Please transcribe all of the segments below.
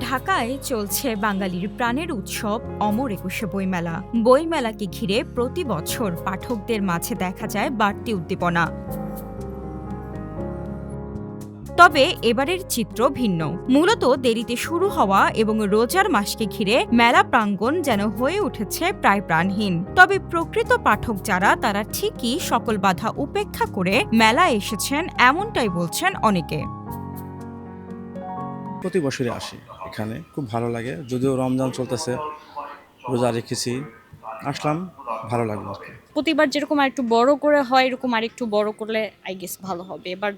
ঢাকায় চলছে বাঙালির প্রাণের উৎসব অমর একুশে বইমেলা। বইমেলাকে ঘিরে প্রতি বছর পাঠকদের মাঝে দেখা যায় বাড়তি উদ্দীপনা। তবে এবারের চিত্র ভিন্ন। মূলত দেরিতে শুরু হওয়া এবং রোজার মাসকে ঘিরে মেলা প্রাঙ্গণ যেন হয়ে উঠেছে প্রায় প্রাণহীন। তবে প্রকৃত পাঠক যারা, তারা ঠিকই সকল বাধা উপেক্ষা করে মেলায় এসেছেন, এমনটাই বলছেন অনেকে। প্রতি বছরই আসি এখানে, খুব ভালো লাগে। যদিও রমজান চলতেছে, রোজা রেখেছি, আসলাম, ভালো লাগলো আর কি। প্রতিবার যেরকম আর একটু বড় করে হয়, এরকম আর একটু বড় করলে আই গেস ভালো হবে। এবার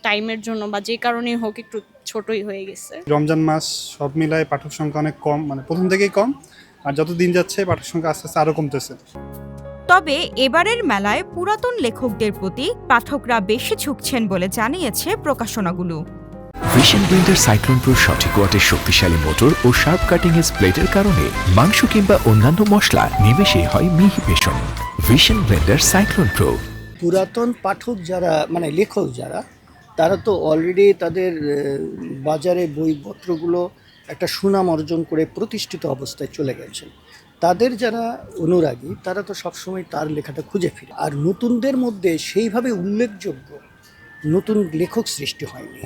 টাইমের জন্য বা যে কারণেই হোক একটু ছোটই হয়ে গেছে। রমজান মাস সব মিলায় পাঠক সংখ্যা অনেক কম, মানে প্রথম থেকেই কম, আর যত দিন যাচ্ছে পাঠক সংখ্যা আস্তে আস্তে আরও কমতেছে। তবে এবারের মেলায় পুরাতন লেখকদের প্রতি পাঠকরা বেশি ঝুঁকছেন বলে জানিয়েছে প্রকাশনাগুলো। ভিশন ব্লেন্ডার সাইক্লোন প্রো সঠিক ওয়াটের শক্তিশালী মোটর ও শার্প কাটিং এজ প্লেটের কারণে মাংস কিংবা অন্যান্য মশলা নিমেষেই হয় মিহি বেসন। Vision blender cyclone pro. পুরাতন পাঠক যারা, মানে লেখক যারা, তারা তো অলরেডি তাদের বাজারে বইপত্রগুলো একটা সুনাম অর্জন করে প্রতিষ্ঠিত অবস্থায় চলে গেছেন। তাদের যারা অনুরাগী, তারা তো সবসময় তার লেখাটা খুঁজে ফিরে। আর নতুনদের মধ্যে সেইভাবে উল্লেখযোগ্য নতুন লেখক সৃষ্টি হয়নি।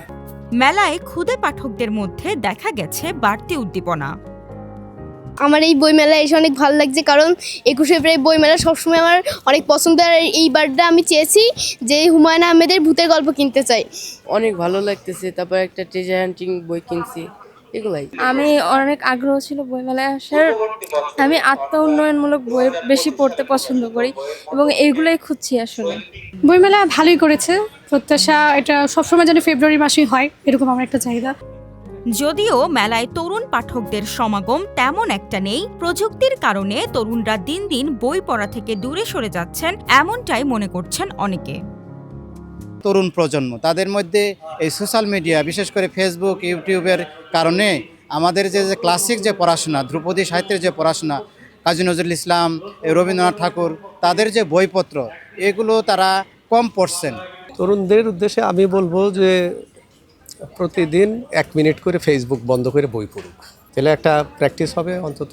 মেলায় ক্ষুদে পাঠকদের মধ্যে দেখা গেছে বাড়তি উদ্দীপনা। আমার এই বইমেলা এসে অনেক ভালো লাগছে, কারণ 21শে ফেব্রুয়ারি বইমেলা সবসময় আমার অনেক পছন্দ। আর এইবারটা আমি চেয়েছি যে হুমায়ুন আহমেদের ভূতের গল্প কিনতে চাই। অনেক ভালো লাগতেছে। তারপর একটা ট্রেজার হান্টিং বই কিনছি, এগুলাই। আমি অনেক আগ্রহ ছিল বইমেলায় আসার। আমি আত্ম উন্নয়নমূলক বই বেশি পড়তে পছন্দ করি এবং এইগুলোই খুঁজছি আসলে। বইমেলা ভালোই করেছে। প্রত্যাশা এটা সবসময় যেন ফেব্রুয়ারি মাসেই হয়, এরকম আমার একটা চাহিদা। যদিও মেলায় তরুণ পাঠকদের সমাগম তেমন একটা নেই, প্রযুক্তির কারণে তরুণরা দিন দিন বই পড়া থেকে দূরে সরে যাচ্ছেন, এমনটাই মনে করছেন অনেকে। তরুণ প্রজন্ম, তাদের মধ্যে এই সোশ্যাল মিডিয়া, বিশেষ করে ফেসবুক, ইউটিউবের কারণে আমাদের যে ক্লাসিক যে পড়াশোনা, ধ্রুপদী সাহিত্যের যে পড়াশোনা, কাজী নজরুল ইসলাম, রবীন্দ্রনাথ ঠাকুর, তাদের যে বইপত্র, এগুলো তারা কম পড়ছেন। তরুণদের উদ্দেশ্যে আমি বলবো যে প্রতিদিন 1 মিনিট করে ফেসবুক বন্ধ করে বই পড়ুক, তাহলে একটা প্র্যাকটিস হবে। অন্তত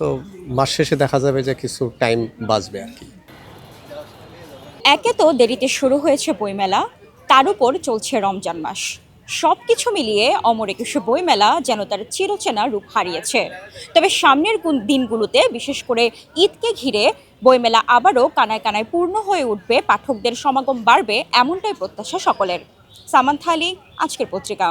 মাস শেষে দেখা যাবে যে কিছু টাইম বাঁচবে আর কি। একে তো দেরিতে শুরু হয়েছে বইমেলা, তার উপর চলছে রমজান মাস। সবকিছু মিলিয়ে অমর একুশে বইমেলা যেন তার চিরচেনা রূপ হারিয়েছে। তবে সামনের দিনগুলোতে, বিশেষ করে ঈদকে ঘিরে, বইমেলা আবারও কানায় কানায় পূর্ণ হয়ে উঠবে, পাঠকদের সমাগম বাড়বে, এমনটাই প্রত্যাশা সকলের। সামান্থা আলী, আজকের পত্রিকা।